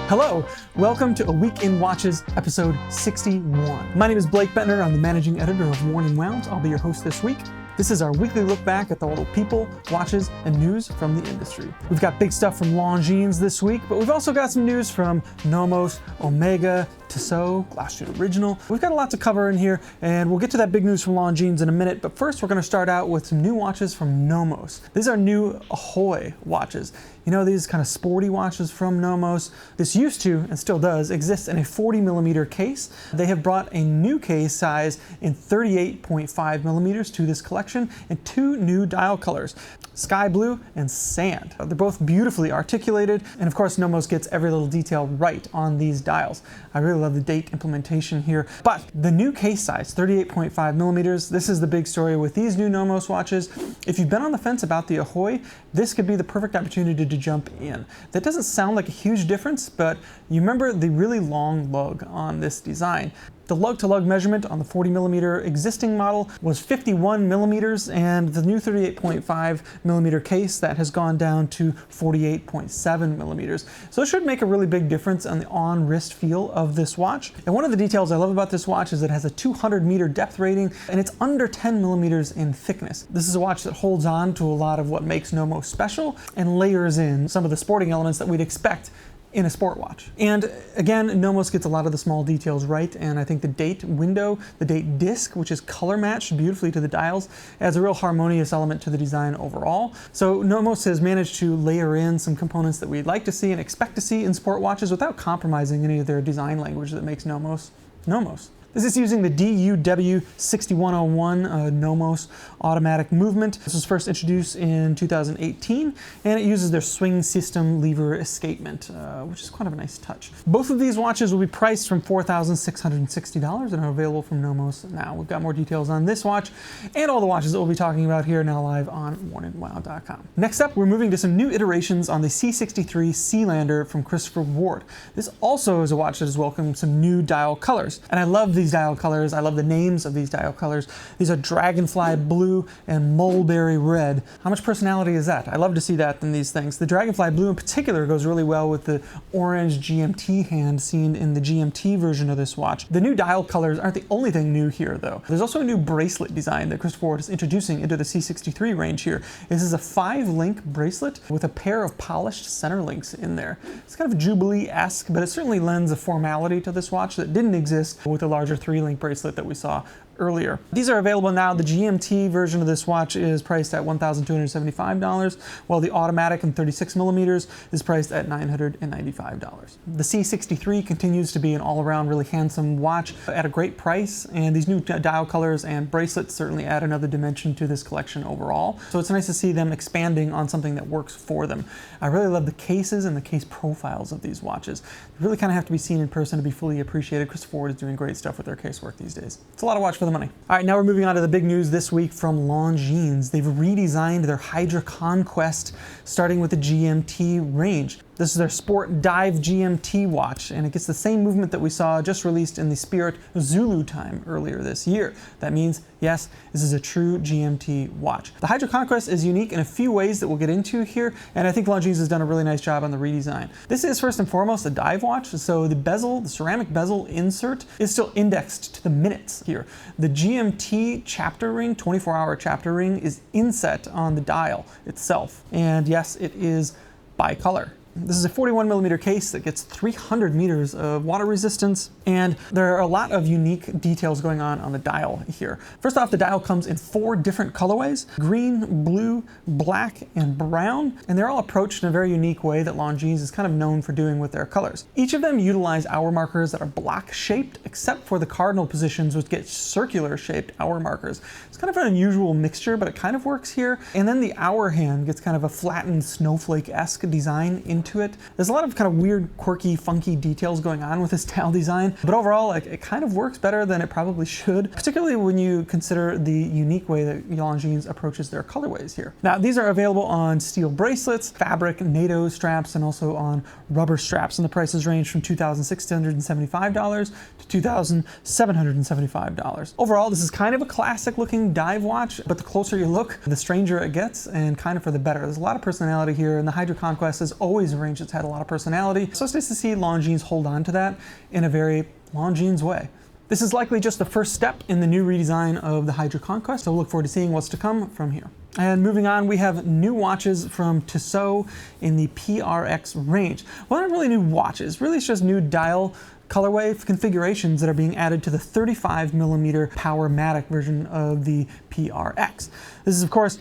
Hello, welcome to A Week in Watches, episode 61. My name is Blake Bentner. I'm the managing editor of Worn and Wound. I'll be your host this week. This is our weekly look back at the little people, watches, and news from the industry. We've got big stuff from Longines this week, but we've also got some news from Nomos, Omega, Tissot, Glashütte Original. We've got a lot to cover in here, and we'll get to that big news from Longines in a minute, but first we're going to start out with some new watches from Nomos. These are new Ahoy watches. You know, these kind of sporty watches from Nomos. This used to, and still does, exist in a 40mm case. They have brought a new case size in 38.5mm to this collection and two new dial colors, sky blue and sand. They're both beautifully articulated, and of course Nomos gets every little detail right on these dials. I really love the date implementation here. But the new case size, 38.5mm, this is the big story with these new Nomos watches. If you've been on the fence about the Ahoy, this could be the perfect opportunity to jump in. That doesn't sound like a huge difference, but you remember the really long lug on this design. The lug-to-lug measurement on the 40mm existing model was 51mm, and the new 38.5mm case that has gone down to 48.7mm. So it should make a really big difference on the on-wrist feel of this watch. And one of the details I love about this watch is it has a 200-meter depth rating, and it's under 10mm in thickness. This is a watch that holds on to a lot of what makes Nomos special and layers in some of the sporting elements that we'd expect in a sport watch. And again, Nomos gets a lot of the small details right, and I think the date window, the date disc, which is color matched beautifully to the dials, adds a real harmonious element to the design overall. So Nomos has managed to layer in some components that we'd like to see and expect to see in sport watches without compromising any of their design language that makes Nomos Nomos. This is using the DUW6101 Nomos automatic movement. This was first introduced in 2018, and it uses their swing system lever escapement, which is kind of a nice touch. Both of these watches will be priced from $4,660 and are available from Nomos now. We've got more details on this watch and all the watches that we'll be talking about here now live on wornandwound.com. Next up, we're moving to some new iterations on the C63 Sealander from Christopher Ward. This also is a watch that has welcomed some new dial colors, and I love these dial colors. I love the names of these dial colors. These are Dragonfly Blue and Mulberry Red. How much personality is that? I love to see that in these things. The Dragonfly Blue in particular goes really well with the orange GMT hand seen in the GMT version of this watch. The new dial colors aren't the only thing new here though. There's also a new bracelet design that Christopher Ward is introducing into the C63 range here. This is a 5-link bracelet with a pair of polished center links in there. It's kind of Jubilee-esque, but it certainly lends a formality to this watch that didn't exist with the larger 3-link bracelet that we saw earlier. These are available now. The GMT version of this watch is priced at $1,275, while the automatic in 36mm is priced at $995. The C63 continues to be an all-around really handsome watch at a great price, and these new dial colors and bracelets certainly add another dimension to this collection overall. So it's nice to see them expanding on something that works for them. I really love the cases and the case profiles of these watches. They really kind of have to be seen in person to be fully appreciated. Christopher Ward is doing great stuff with their casework these days. It's a lot of watch for the money. All right, now we're moving on to the big news this week from Longines. They've redesigned their HydroConquest, starting with the GMT range. This is their Sport Dive GMT watch, and it gets the same movement that we saw just released in the Spirit Zulu time earlier this year. That means, yes, this is a true GMT watch. The HydroConquest is unique in a few ways that we'll get into here, and I think Longines has done a really nice job on the redesign. This is first and foremost a dive watch, so the bezel, the ceramic bezel insert, is still indexed to the minutes here. The GMT chapter ring, 24-hour chapter ring, is inset on the dial itself, and yes, it is bicolor. This is a 41mm case that gets 300 meters of water resistance, and there are a lot of unique details going on the dial here. First off, the dial comes in 4 different colorways: green, blue, black, and brown, and they're all approached in a very unique way that Longines is kind of known for doing with their colors. Each of them utilize hour markers that are block-shaped, except for the cardinal positions, which get circular-shaped hour markers. It's kind of an unusual mixture, but it kind of works here. And then the hour hand gets kind of a flattened snowflake-esque design into it. There's a lot of kind of weird, quirky, funky details going on with this dial design, but overall it kind of works better than it probably should, particularly when you consider the unique way that Longines approaches their colorways here. Now, these are available on steel bracelets, fabric NATO straps, and also on rubber straps, and the prices range from $2,675 to $2,775. Overall, this is kind of a classic looking dive watch, but the closer you look, the stranger it gets, and kind of for the better. There's a lot of personality here, and the HydroConquest has always a range that's had a lot of personality. So it's nice to see Longines hold on to that in a very Longines way. This is likely just the first step in the new redesign of the HydroConquest, so we'll look forward to seeing what's to come from here. And moving on, we have new watches from Tissot in the PRX range. Well, not really new watches, really it's just new dial colorway configurations that are being added to the 35mm Powermatic version of the PRX. This is, of course,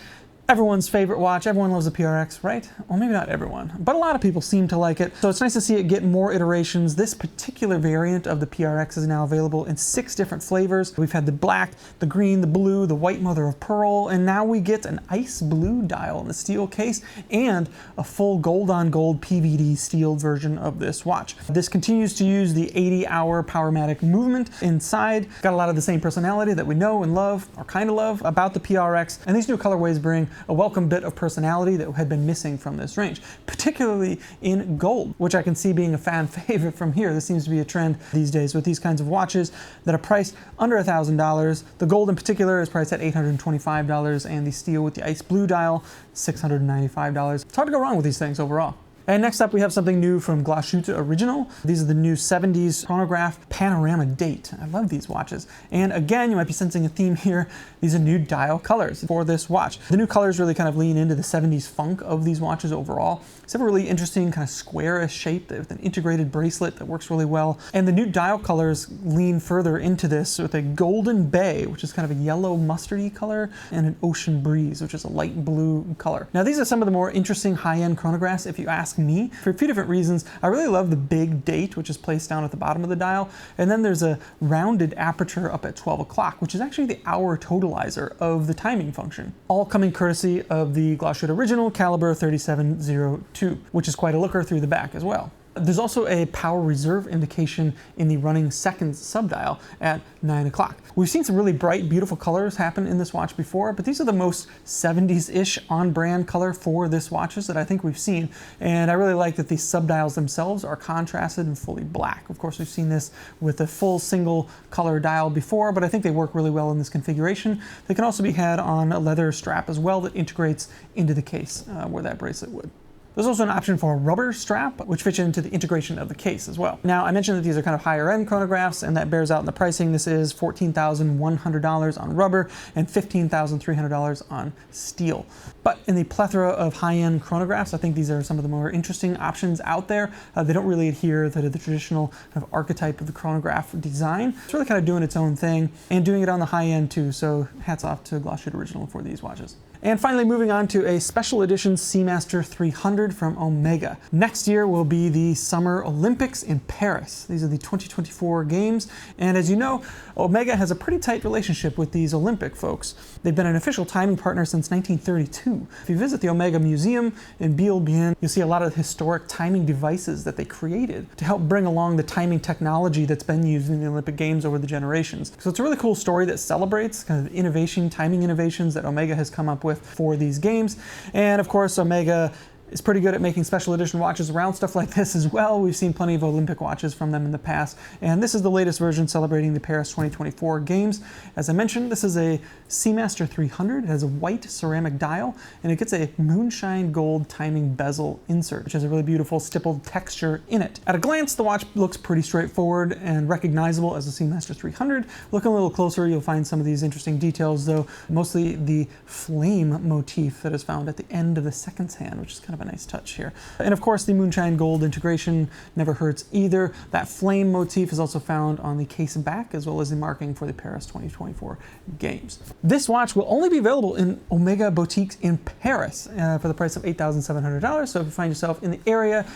everyone's favorite watch. Everyone loves the PRX, right? Well, maybe not everyone, but a lot of people seem to like it. So it's nice to see it get more iterations. This particular variant of the PRX is now available in 6 different flavors. We've had the black, the green, the blue, the white mother of pearl, and now we get an ice blue dial in the steel case and a full gold on gold PVD steel version of this watch. This continues to use the 80-hour Powermatic movement inside. Got a lot of the same personality that we know and love, or kind of love, about the PRX, and these new colorways bring a welcome bit of personality that had been missing from this range, particularly in gold, which I can see being a fan favorite from here. This seems to be a trend these days with these kinds of watches that are priced under $1,000. The gold in particular is priced at $825, and the steel with the ice blue dial, $695. It's hard to go wrong with these things overall. And next up, we have something new from Glashütte Original. These are the new 70s chronograph panorama date. I love these watches. And again, you might be sensing a theme here. These are new dial colors for this watch. The new colors really kind of lean into the 70s funk of these watches overall. It's a really interesting kind of squarish shape with an integrated bracelet that works really well. And the new dial colors lean further into this with a golden bay, which is kind of a yellow mustardy color, and an ocean breeze, which is a light blue color. Now, these are some of the more interesting high-end chronographs, if you ask me, for a few different reasons. I really love the big date, which is placed down at the bottom of the dial, and then there's a rounded aperture up at 12 o'clock, which is actually the hour totalizer of the timing function, all coming courtesy of the Glashütte Original Caliber 3702, which is quite a looker through the back as well. There's also a power reserve indication in the running seconds subdial at 9 o'clock. We've seen some really bright, beautiful colors happen in this watch before, but these are the most 70s-ish on-brand color for this watches that I think we've seen. And I really like that these subdials themselves are contrasted and fully black. Of course, we've seen this with a full single color dial before, but I think they work really well in this configuration. They can also be had on a leather strap as well that integrates into the case where that bracelet would. There's also an option for a rubber strap, which fits into the integration of the case as well. Now, I mentioned that these are kind of higher end chronographs, and that bears out in the pricing. This is $14,100 on rubber and $15,300 on steel. But in the plethora of high-end chronographs, I think these are some of the more interesting options out there. They don't really adhere to the traditional kind of archetype of the chronograph design. It's really kind of doing its own thing and doing it on the high end too, so hats off to Glashütte Original for these watches. And finally, moving on to a special edition Seamaster 300 from Omega. Next year will be the Summer Olympics in Paris. These are the 2024 games. And as you know, Omega has a pretty tight relationship with these Olympic folks. They've been an official timing partner since 1932. If you visit the Omega Museum in Biel-Bienne, you'll see a lot of historic timing devices that they created to help bring along the timing technology that's been used in the Olympic Games over the generations. So it's a really cool story that celebrates kind of innovation, timing innovations that Omega has come up with for these games. And of course, Omega is pretty good at making special edition watches around stuff like this as well. We've seen plenty of Olympic watches from them in the past, and this is the latest version celebrating the Paris 2024 games. As I mentioned, this is a Seamaster 300. It has a white ceramic dial, and it gets a moonshine gold timing bezel insert, which has a really beautiful stippled texture in it. At a glance, the watch looks pretty straightforward and recognizable as a Seamaster 300. Looking a little closer, you'll find some of these interesting details, though, mostly the flame motif that is found at the end of the seconds hand, which is kind of a nice touch here. And of course, the moonshine gold integration never hurts either. That flame motif is also found on the case back, as well as the marking for the Paris 2024 games. This watch will only be available in Omega boutiques in Paris for the price of $8,700. So if you find yourself in the area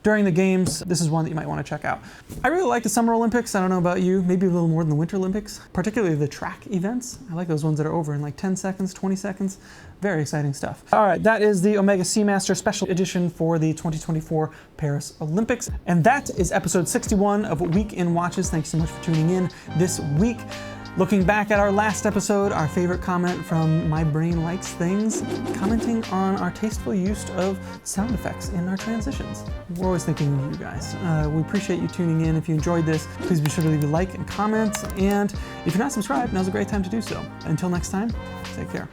during the games, this is one that you might want to check out. I really like the Summer Olympics. I don't know about you, maybe a little more than the Winter Olympics, particularly the track events. I like those ones that are over in like 10 seconds, 20 seconds. Very exciting stuff. All right, that is the Omega Seamaster Special Edition for the 2024 Paris Olympics. And that is episode 61 of Week in Watches. Thanks so much for tuning in this week. Looking back at our last episode, our favorite comment from My Brain Likes Things, commenting on our tasteful use of sound effects in our transitions. We're always thinking of you guys. We appreciate you tuning in. If you enjoyed this, please be sure to leave a like and comment. And if you're not subscribed, now's a great time to do so. Until next time, take care.